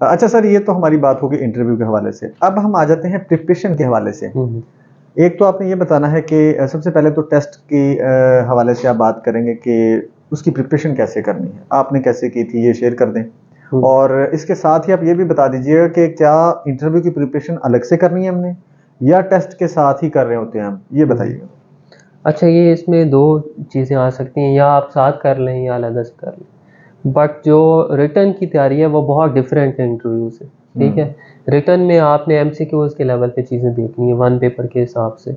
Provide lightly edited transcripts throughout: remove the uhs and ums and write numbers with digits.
अच्छा सर, ये तो हमारी बात होगी इंटरव्यू के हवाले से। अब हम आ जाते हैं प्रिपरेशन के हवाले से। एक तो आपने ये बताना है कि सबसे पहले तो टेस्ट की हवाले से आप बात करेंगे कि उसकी प्रिपरेशन कैसे करनी है, आपने कैसे की थी, ये शेयर कर दें। और इसके साथ ही आप ये भी बता दीजिएगा कि क्या इंटरव्यू की प्रिपरेशन अलग से करनी है हमने, या टेस्ट के साथ ही कर रहे होते हैं हम, ये बताइएगा। अच्छा, ये इसमें दो चीज़ें आ सकती हैं, या आप साथ कर लें या अलग से कर लें। बट जो रिटर्न की तैयारी है वो बहुत डिफरेंट है इंटरव्यू से। ठीक है, रिटर्न में आपने एमसीक्यूज़ के लेवल पे चीज़ें देखनी है, वन पेपर के हिसाब से।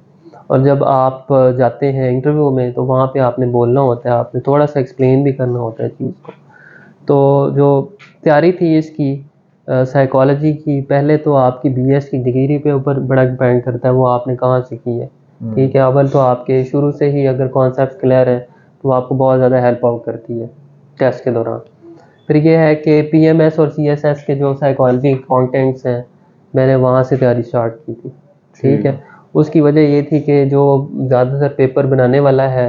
और जब आप जाते हैं इंटरव्यू में तो वहाँ पे आपने बोलना होता है, आपने थोड़ा सा एक्सप्लेन भी करना होता है चीज़ को। तो जो तैयारी थी इसकी साइकोलॉजी की, पहले तो आपकी बीएस की डिग्री पे ऊपर बड़ा डिपेंड करता है वो आपने कहाँ से की है। ठीक है, अव्वल तो आपके शुरू से ही अगर कॉन्सेप्ट क्लियर है तो आपको बहुत ज़्यादा हेल्प आउट करती है टेस्ट के दौरान। फिर ये है कि पीएमएस और सीएसएस के जो साइकोलॉजी कंटेंट्स हैं, मैंने वहाँ से तैयारी स्टार्ट की थी। ठीक है, उसकी वजह ये थी कि जो ज़्यादातर पेपर बनाने वाला है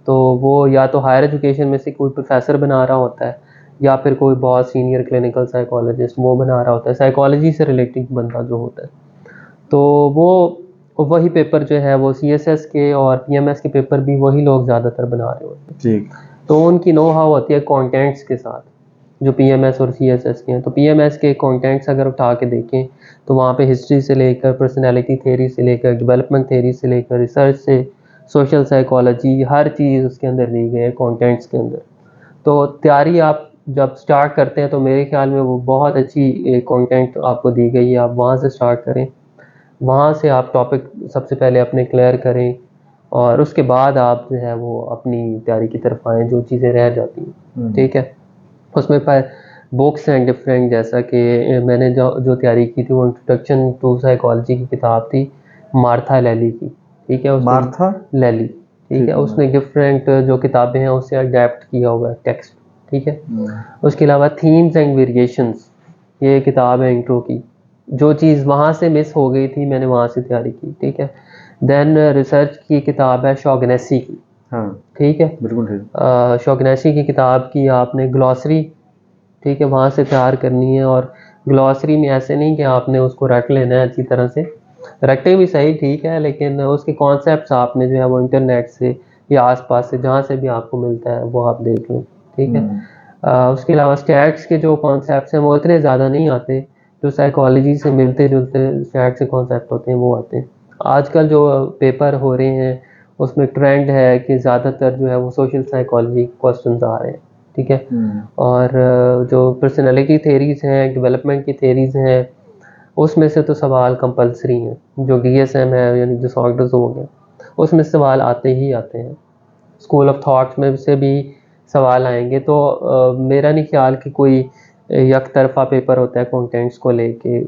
तो वो या तो हायर एजुकेशन में से कोई प्रोफेसर बना रहा होता है, या फिर कोई बहुत सीनियर क्लिनिकल साइकोलॉजिस्ट वो बना रहा होता है, साइकोलॉजी से रिलेटेड बंदा जो होता है। तो वो वही पेपर जो है वो सीएसएस के और पीएमएस के पेपर भी वही लोग ज़्यादातर बना रहे होते हैं। तो उनकी नो हाउ होती है कंटेंट्स के साथ, जो पीएमएस और सीएसएस के हैं। तो पीएमएस के कंटेंट्स अगर उठा के देखें तो वहाँ पे हिस्ट्री से लेकर, पर्सनैलिटी थेरी से लेकर, डेवलपमेंट थेरी से लेकर, रिसर्च से सोशल साइकोलॉजी, हर चीज़ उसके अंदर दी गई है कंटेंट्स के अंदर। तो तैयारी आप जब स्टार्ट करते हैं तो मेरे ख्याल में वो बहुत अच्छी कंटेंट आपको दी गई है, आप वहाँ से स्टार्ट करें। वहाँ से आप टॉपिक सबसे पहले अपने क्लियर करें और उसके बाद आप जो है वो अपनी तैयारी की तरफ आएँ, जो चीज़ें रह जाती हैं। ठीक है, उसमें पर बुक्स हैं डिफरेंट, जैसा कि मैंने जो तैयारी की थी वो इंट्रोडक्शन टू साइकोलॉजी की किताब थी, मार्था लैली की। ठीक है, उसने मार्था लैली, ठीक है, उसने डिफरेंट जो किताबें हैं उससे अडेप्ट किया हुआ है टेक्स्ट। ठीक है, उसके अलावा थीम्स एंड वेरिएशंस, ये किताब है इंट्रो की। जो चीज़ वहाँ से मिस हो गई थी मैंने वहाँ से तैयारी की। ठीक है, देन रिसर्च की किताब है शॉगनेसी की। हाँ, ठीक है, बिल्कुल ठीक। शॉगनेसी की किताब की आपने ग्लॉसरी, ठीक है, वहाँ से तैयार करनी है। और ग्लॉसरी में ऐसे नहीं कि आपने उसको रट लेना है अच्छी तरह से, रटे भी सही, ठीक है, लेकिन उसके कॉन्सेप्ट्स आपने जो है वो इंटरनेट से या आसपास से जहाँ से भी आपको मिलता है वो आप देख लें। ठीक है, उसके अलावा स्टैट्स के जो कॉन्सेप्ट्स हैं वो इतने ज़्यादा नहीं आते, जो साइकोलॉजी से मिलते जुलते स्टैट्स के कॉन्सेप्ट होते हैं वो आते हैं। आजकल जो पेपर हो रहे हैं उसमें ट्रेंड है कि ज़्यादातर जो है वो सोशल साइकोलॉजी क्वेश्चंस आ रहे हैं। ठीक है, और जो पर्सनैलिटी थेरीज़ हैं, डेवलपमेंट की थेरीज़ हैं, उसमें से तो सवाल कंपलसरी हैं। जो डीएसएम है यानी डिसऑर्डर्स हो गए, उसमें सवाल आते ही आते हैं। स्कूल ऑफ थॉट्स में से भी सवाल आएंगे। तो मेरा नहीं ख्याल कि कोई एक तरफा पेपर होता है कंटेंट्स को लेके।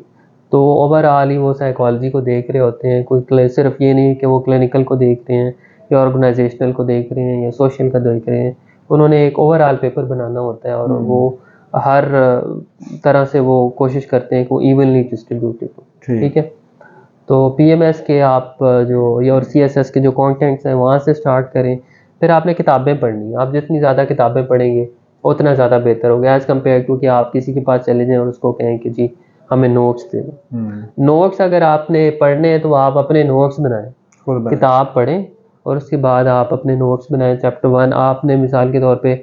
तो ओवरऑल ही वो साइकोलॉजी को देख रहे होते हैं, कोई सिर्फ ये नहीं कि वो क्लिनिकल को देख रहे हैं या ऑर्गेनाइजेशनल को देख रहे हैं या सोशल का देख रहे हैं। उन्होंने एक ओवरऑल पेपर बनाना होता है और वो हर तरह से वो कोशिश करते हैं कि वो इवनली डिस्ट्रीब्यूटेड हो। ठीक है, तो पीएमएस के आप जो या और सीएसएस के जो कंटेंट्स हैं वहाँ से स्टार्ट करें। फिर आपने किताबें पढ़नी है, आप जितनी ज़्यादा किताबें पढ़ेंगे उतना ज़्यादा बेहतर होगा एज़ कम्पेयर टू कि आप किसी के पास चले जाएं और उसको कहें कि जी हमें नोट्स दे दो। नोट्स अगर आपने पढ़ने हैं तो आप अपने नोट्स बनाएं, किताब पढ़ें और उसके बाद आप अपने नोट्स बनाएं। चैप्टर 1 आपने मिसाल के तौर पे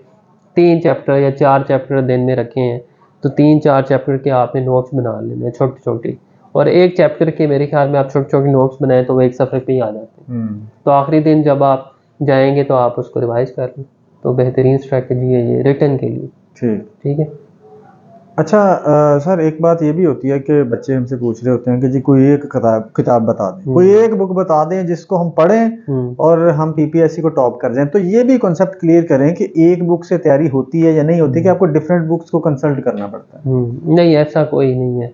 3 चैप्टर या 4 चैप्टर दिन में रखे हैं तो 3-4 चैप्टर के आपने नोट्स बना लेने छोटे छोटे, और एक चैप्टर के मेरे ख्याल में आप छोटे छोटे नोट्स बनाएं तो वो एक सफ़र पे ही आ जाते हैं। तो आखिरी दिन जब आप जाएंगे तो आप उसको रिवाइज कर लें। तो बेहतरीन स्ट्रैटेजी है ये रिटर्न के लिए। ठीक है। अच्छा सर, एक बात ये भी होती है कि बच्चे हमसे पूछ रहे होते हैं कि जी कोई एक किताब बता दें, कोई एक बुक बता दें जिसको हम पढ़ें और हम पीपीएससी को टॉप कर जाएं। तो ये भी कॉन्सेप्ट क्लियर करें कि एक बुक से तैयारी होती है या नहीं होती, कि आपको डिफरेंट बुक्स को कंसल्ट करना पड़ता है। नहीं, ऐसा कोई नहीं है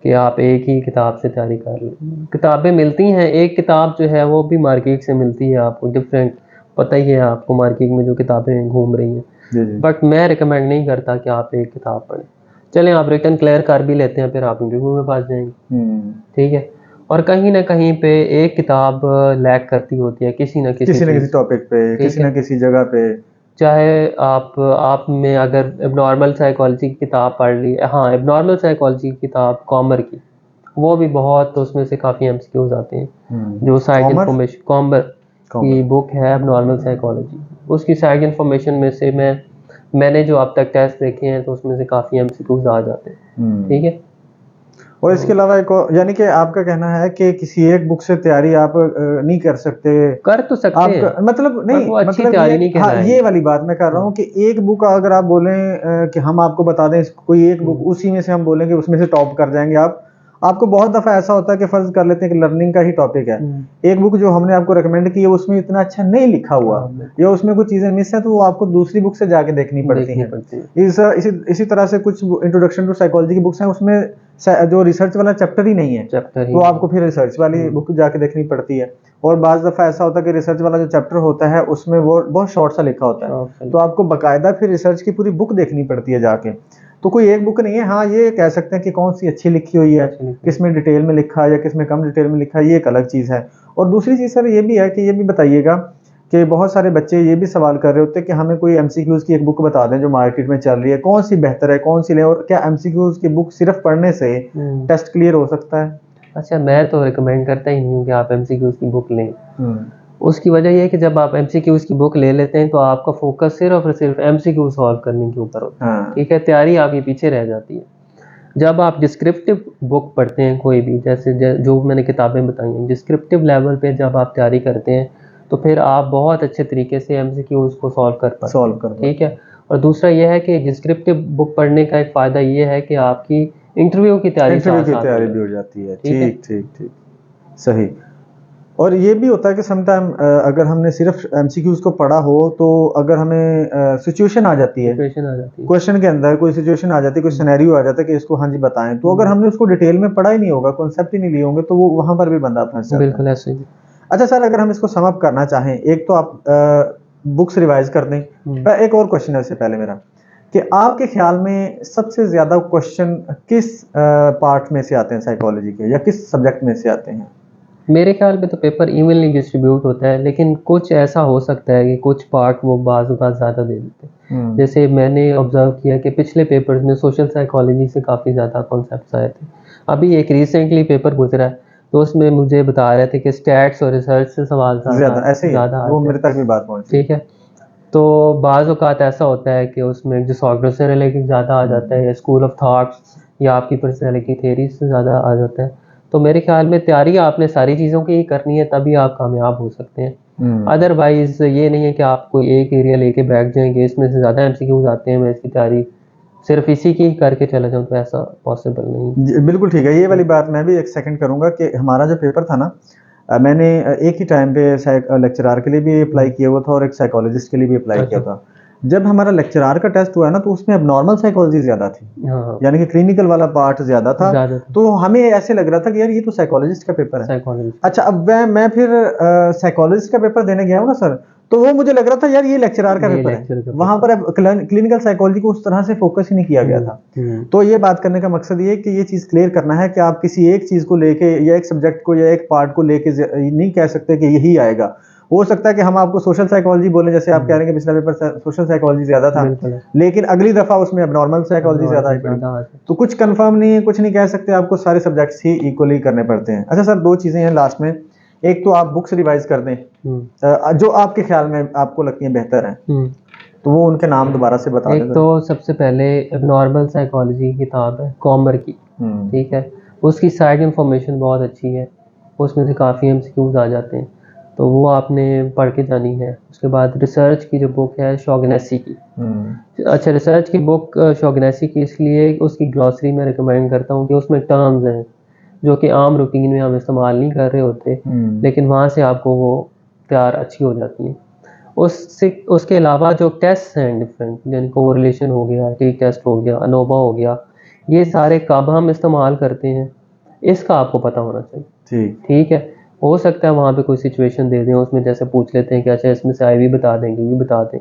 कि आप एक ही किताब से तैयारी कर लें। किताबें मिलती हैं, एक किताब जो है वो भी मार्केट से मिलती है आपको डिफरेंट, पता ही है आपको मार्केट में जो किताबें घूम रही हैं। बट मैं रिकमेंड नहीं करता कि आप एक किताब पढ़ें। चलें आप रिटर्न क्लियर कर भी लेते हैं फिर आप इंटरव्यू में पास जाएंगे। ठीक है, और कहीं ना कहीं पे एक किताब लैक करती होती है किसी न किसी टॉपिक पे, किसी न किसी जगह पे। चाहे आप में अगर एबनॉर्मल साइकोलॉजी की किताब पढ़ ली, हाँ एबनॉर्मल साइकोलॉजी की किताब कॉमर की, वो भी बहुत, तो उसमें से काफ़ी एमसीक्यूज आते हैं। जो साइड कॉमर इन्फॉर्मेशन, कॉमर की बुक है एबनॉर्मल साइकोलॉजी, उसकी साइड इन्फॉर्मेशन में से मैंने जो अब तक टेस्ट देखे हैं तो उसमें से काफ़ी एमसीक्यूज आ जाते हैं। ठीक है। और इसके अलावा एक और, यानी कि आपका कहना है कि किसी एक बुक से तैयारी आप नहीं कर सकते। कर तो सकते हैं, आपका मतलब पर नहीं, वो अच्छी मतलब तैयारी ये, नहीं हाँ कहलाएगी। ये वाली बात मैं कर रहा हूँ कि एक बुक अगर आप बोलें कि हम आपको बता दें कोई एक बुक, उसी में से हम बोलें कि उसमें से टॉप कर जाएंगे आप। आपको बहुत दफा ऐसा होता है कि फर्ज कर लेते हैं कि लर्निंग का ही टॉपिक है, एक बुक जो हमने आपको रिकमेंड की है उसमें इतना अच्छा नहीं लिखा हुआ या उसमें कुछ चीजें मिस है, तो वो आपको दूसरी बुक से जाके देखनी पड़ती हैं। इसी तरह से कुछ इंट्रोडक्शन टू साइकोलॉजी की बुक्स हैं, उसमें जो रिसर्च वाला चैप्टर ही नहीं है, तो आपको फिर रिसर्च वाली बुक जाके देखनी पड़ती है। और बाज़ दफ़ा ऐसा होता है कि रिसर्च वाला जो चैप्टर होता है उसमें वो बहुत शॉर्ट सा लिखा होता है, तो आपको बाकायदा फिर रिसर्च की पूरी बुक देखनी पड़ती है जाके। तो कोई एक बुक नहीं है, हाँ ये कह सकते हैं कि कौन सी अच्छी लिखी हुई है, किसमें डिटेल में लिखा है या किसमें कम डिटेल में लिखा है, ये एक अलग चीज़ है। और दूसरी चीज़ सर ये भी है कि ये भी बताइएगा कि बहुत सारे बच्चे ये भी सवाल कर रहे होते हैं कि हमें कोई एमसीक्यूज़ की एक बुक बता दें जो मार्केट में चल रही है, कौन सी बेहतर है, कौन सी लें, और क्या एमसीक्यूज़ की बुक सिर्फ पढ़ने से टेस्ट क्लियर हो सकता है? अच्छा, मैं तो रिकमेंड करता ही नहीं हूँ कि आप एमसीक्यूज़ की बुक लें। उसकी वजह ये है कि जब आप एमसीक्यूज़ की बुक ले लेते हैं तो आपका फोकस सिर्फ और सिर्फ एमसीक्यू सॉल्व करने के ऊपर होता है। ठीक है, तैयारी आपकी पीछे रह जाती है। जब आप डिस्क्रिप्टिव बुक पढ़ते हैं कोई भी, जैसे जो मैंने किताबें बताई हैं, डिस्क्रिप्टिव लेवल पे जब आप तैयारी करते हैं तो फिर आप बहुत अच्छे तरीके से एमसीक्यूज़ को सॉल्व कर पाते हैं। ठीक है। और दूसरा ये है कि डिस्क्रिप्टिव बुक पढ़ने का एक फ़ायदा ये है कि आपकी इंटरव्यू की तैयारी भी हो जाती है। ठीक ठीक ठीक, सही। और ये भी होता है कि समटाइम अगर हमने सिर्फ एमसीक्यूज़ को पढ़ा हो तो अगर हमें सिचुएशन आ जाती है, क्वेश्चन के अंदर कोई सिचुएशन आ जाती है, कोई सिनेरियो आ जाता है कि इसको हाँ जी बताएं, तो अगर हमने उसको डिटेल में पढ़ा ही नहीं होगा, कॉन्सेप्ट ही नहीं लिए होंगे, तो वो वहां पर भी बंदा फंस जाता है। बिल्कुल ऐसे ही। अच्छा सर, अगर हम इसको सम अप करना चाहें, एक तो आप बुक्स रिवाइज कर दें, एक और क्वेश्चन है उससे पहले मेरा, कि आपके ख्याल में सबसे ज्यादा क्वेश्चन किस पार्ट में से आते हैं साइकोलॉजी के, या किस सब्जेक्ट में से आते हैं? मेरे ख्याल में तो पेपर इवनली डिस्ट्रीब्यूट होता है, लेकिन कुछ ऐसा हो सकता है कि कुछ पार्ट वो बाज़ ज़्यादा दे देते हैं। जैसे मैंने ऑब्जर्व किया कि पिछले पेपर्स में सोशल साइकोलॉजी से काफ़ी ज़्यादा कॉन्सेप्ट्स आए थे। अभी एक रिसेंटली पेपर गुजरा है तो उसमें मुझे बता रहे थे कि स्टैट्स और रिसर्च से सवाल ज़्यादा वो मेरे तक भी बात पहुंची। ठीक है। तो बाज़ औक़ात ऐसा होता है कि उसमें डिसऑर्डर से रिलेटेड ज़्यादा आ जाता है, या स्कूल ऑफ थॉट्स या आपकी पर्सनैलिटी थ्योरीज से ज़्यादा आ जाता है। तो मेरे ख्याल में तैयारी आपने सारी चीज़ों की ही करनी है, तभी आप कामयाब हो सकते हैं। अदरवाइज़ ये नहीं है कि आप कोई एक एरिया लेके बैठ जाएंगे, इसमें से ज़्यादा एमसीक्यूज़ आते हैं, मैं इसकी तैयारी सिर्फ इसी की करके चला जाऊँ, तो ऐसा पॉसिबल नहीं। बिल्कुल ठीक है, ये वाली बात मैं भी एक सेकंड करूंगा कि हमारा जो पेपर था ना, मैंने एक ही टाइम पे लेक्चरार के लिए भी अप्लाई किया हुआ था और एक साइकोलॉजिस्ट के लिए भी अप्लाई किया था। जब हमारा लेक्चरार का टेस्ट हुआ ना, तो उसमें एबनॉर्मल साइकोलॉजी ज्यादा थी, यानी कि क्लिनिकल वाला पार्ट ज्यादा था। तो हमें ऐसे लग रहा था कि यार ये तो साइकोलॉजिस्ट का पेपर है। अच्छा, अब मैं फिर साइकोलॉजिस्ट का पेपर देने गया हूँ ना सर, तो वो मुझे लग रहा था यार ये लेक्चरार का पेपर है। वहां पर अब क्लिनिकल साइकोलॉजी को उस तरह से फोकस ही नहीं किया गया था। तो ये बात करने का मकसद ये है कि ये चीज क्लियर करना है कि आप किसी एक चीज को लेके या एक सब्जेक्ट को या एक पार्ट को लेके नहीं कह सकते कि यही आएगा। हो सकता है कि हम आपको सोशल साइकोलॉजी बोले, जैसे आप कह रहे हैं कि पिछला पेपर सोशल साइकोलॉजी ज्यादा था, लेकिन अगली दफा उसमें एबनॉर्मल साइकोलॉजी ज्यादा आई। तो कुछ कंफर्म नहीं है, कुछ नहीं कह सकते, आपको सारे सब्जेक्ट्स ही इक्वली करने पड़ते हैं। अच्छा सर, दो चीजें हैं लास्ट में, एक तो आप बुक्स रिवाइज कर दें जो आपके ख्याल में आपको लगती हैं बेहतर हैं, तो वो उनके नाम दोबारा से बता दें। एक तो सबसे पहले एबनॉर्मल साइकोलॉजी की किताब है कॉमर की, ठीक है, उसकी साइड इंफॉर्मेशन बहुत अच्छी है, उसमें से काफ़ी एमसीक्यूज आ जाते हैं, तो वो आपने पढ़ के जानी है। उसके बाद रिसर्च की जो बुक है शॉगनेसी की, अच्छा रिसर्च की बुक शॉगनेसी की इसलिए उसकी ग्लॉसरी में रिकमेंड करता हूँ कि उसमें टर्म्स हैं जो कि आम रूटीन में हम इस्तेमाल नहीं कर रहे होते, लेकिन वहाँ से आपको वो तैयार अच्छी हो जाती है। उसके अलावा जो टेस्ट हैं डिफरेंट, यानी कोरिलेशन हो गया, टी टेस्ट हो गया, अनोवा हो गया, ये सारे कब हम इस्तेमाल करते हैं इसका आपको पता होना चाहिए। ठीक है, हो सकता है वहाँ पे कोई सिचुएशन दे दें, उसमें जैसे पूछ लेते हैं कि अच्छा इसमें से आई भी बता देंगे, ये बता दें,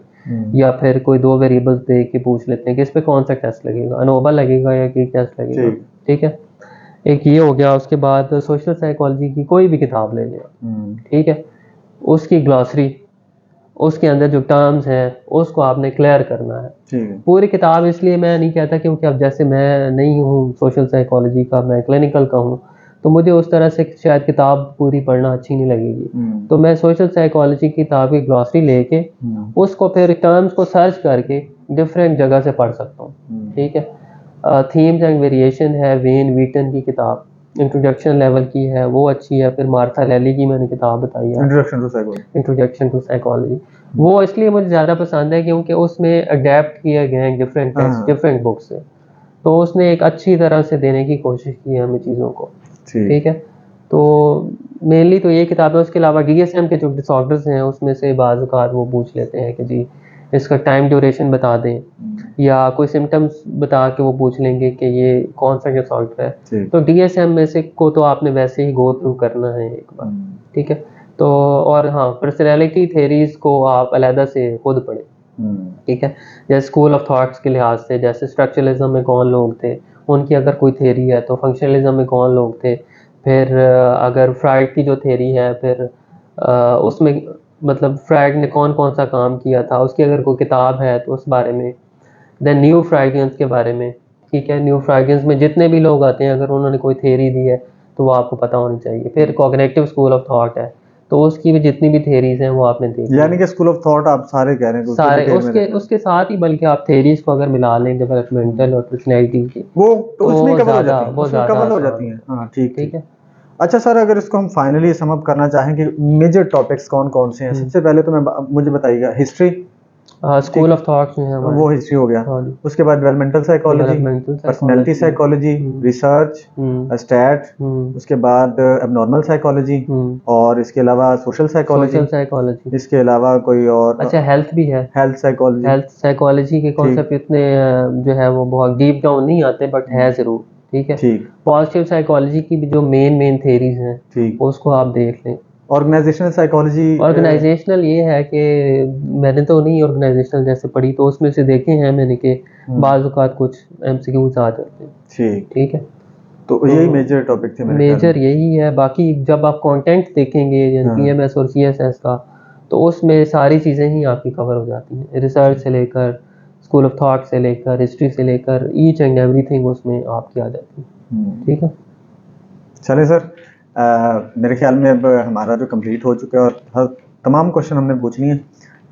या फिर कोई दो वेरिएबल्स दे के पूछ लेते हैं कि इस पर कौन सा टेस्ट लगेगा, अनोवा लगेगा या टी टेस्ट लगेगा। ठीक है, एक ये हो गया। उसके बाद सोशल साइकोलॉजी की कोई भी किताब ले लें, ठीक है, उसकी ग्लॉसरी उसके अंदर जो टर्म्स हैं उसको आपने क्लियर करना है। ठीक है। पूरी किताब इसलिए मैं नहीं कहता क्योंकि अब जैसे मैं नहीं हूँ सोशल साइकोलॉजी का, मैं क्लिनिकल का हूँ, तो मुझे उस तरह से शायद किताब पूरी पढ़ना अच्छी नहीं लगेगी। तो मैं सोशल साइकोलॉजी की किताब की ग्लॉसरी लेके उसको फिर टर्म्स को सर्च करके डिफरेंट जगह से पढ़ सकता हूँ। ठीक है। थीम्स एंड वेरिएशन है, वेन वीटन की किताब इंट्रोडक्शन लेवल की है, वो अच्छी है। फिर मार्था लैली की मैंने किताब बताई है, इंट्रोडक्शन टू साइकोलॉजी। वो इसलिए मुझे ज़्यादा पसंद है क्योंकि उसमें अडेप्ट किए गए हैं डिफरेंट टेक्स्ट डिफरेंट बुक से, तो उसने एक अच्छी तरह से देने की कोशिश की है हमें चीज़ों को। ठीक है। तो मेनली तो ये किताब है। उसके अलावा DSM के जो डिसऑर्डर्स हैं उसमें से बाज़ औक़ात वो पूछ लेते हैं कि जी इसका टाइम ड्यूरेशन बता दें, या कोई सिम्टम्स बता के वो पूछ लेंगे कि ये कौन सा डिसऑर्डर है। तो DSM में से को तो आपने वैसे ही गो थ्रू करना है एक बार। ठीक है। तो और हाँ, पर्सनैलिटी थेरीज़ को आप अलहदा से खुद पढ़ें। ठीक है। जैसे स्कूल ऑफ थॉट्स के लिहाज से, जैसे स्ट्रक्चरलिज्म में कौन लोग थे, उनकी अगर कोई थेरी है, तो फंक्शनलिज्म में कौन लोग थे। फिर अगर फ्राइड की जो थेरी है, फिर उसमें मतलब फ्राइड ने कौन कौन सा काम किया था, उसकी अगर कोई किताब है तो उस बारे में। देन न्यू फ्राइडियंस के बारे में। ठीक है। न्यू फ्राइडियंस में जितने भी लोग आते हैं, अगर उन्होंने कोई थेरी दी है तो वो आपको पता होनी चाहिए। फिर कॉग्निटिव स्कूल ऑफ थॉट है, तो उसकी भी जितनी भी थेरीज हैं वो आपने देखी। यानी कि स्कूल ऑफ थॉट आप सारे कह रहे हैं, सारे उसके साथ ही, बल्कि आप थेरीज को अगर मिला लें डेवलपमेंटल और पर्सनैलिटी की, वो तो उसमें कवर ज़्यादा हो जाती हैं। हाँ, ठीक है। अच्छा सर, अगर इसको हम फाइनली सम अप करना चाहें कि मेजर टॉपिक्स कौन कौन से हैं, सबसे पहले तो मुझे बताइएगा हिस्ट्री, स्कूल ऑफ थॉट्स में है वो हिस्ट्री हो गया। उसके बाद developmental psychology, personality psychology, research, stat, उसके बाद एबनॉर्मल साइकोलॉजी, और इसके अलावा सोशल साइकोलॉजी, इसके अलावा कोई और। अच्छा, हेल्थ भी है, हेल्थ साइकोलॉजी के कॉन्सेप्ट इतने जो है वो बहुत डीप डाउन नहीं आते, बट है ज़रूर। ठीक है। पॉजिटिव साइकोलॉजी की भी जो मेन थेरीज हैं उसको आप देख लें। ऑर्गेनाइजेशनल साइकोलॉजी, ऑर्गेनाइजेशनल ये है कि मैंने तो नहीं ऑर्गेनाइजेशनल जैसे पढ़ी, तो उसमें से देखे हैं मैंने कि बाज़ औक़ात कुछ MCQs आ जाते हैं। ठीक है। तो यही मेजर टॉपिक थे, मेजर यही है। बाकी जब आप कंटेंट देखेंगे PMS और CSS का, तो उसमें सारी चीज़ें ही आपकी कवर हो जाती हैं, रिसर्च से लेकर, स्कूल ऑफ थॉट से लेकर, हिस्ट्री से लेकर, ईच एंड एवरीथिंग उसमें आपकी आ जाती है। ठीक है। चले सर, मेरे ख्याल में अब हमारा जो कंप्लीट हो चुका है और हर तमाम क्वेश्चन हमने पूछ लिए हैं,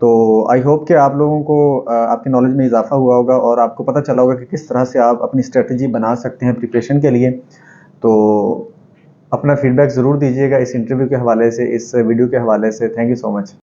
तो आई होप कि आप लोगों को आपकी नॉलेज में इजाफा हुआ होगा और आपको पता चला होगा कि किस तरह से आप अपनी स्ट्रेटजी बना सकते हैं प्रिपरेशन के लिए। तो अपना फीडबैक ज़रूर दीजिएगा इस इंटरव्यू के हवाले से, इस वीडियो के हवाले से। Thank you so much.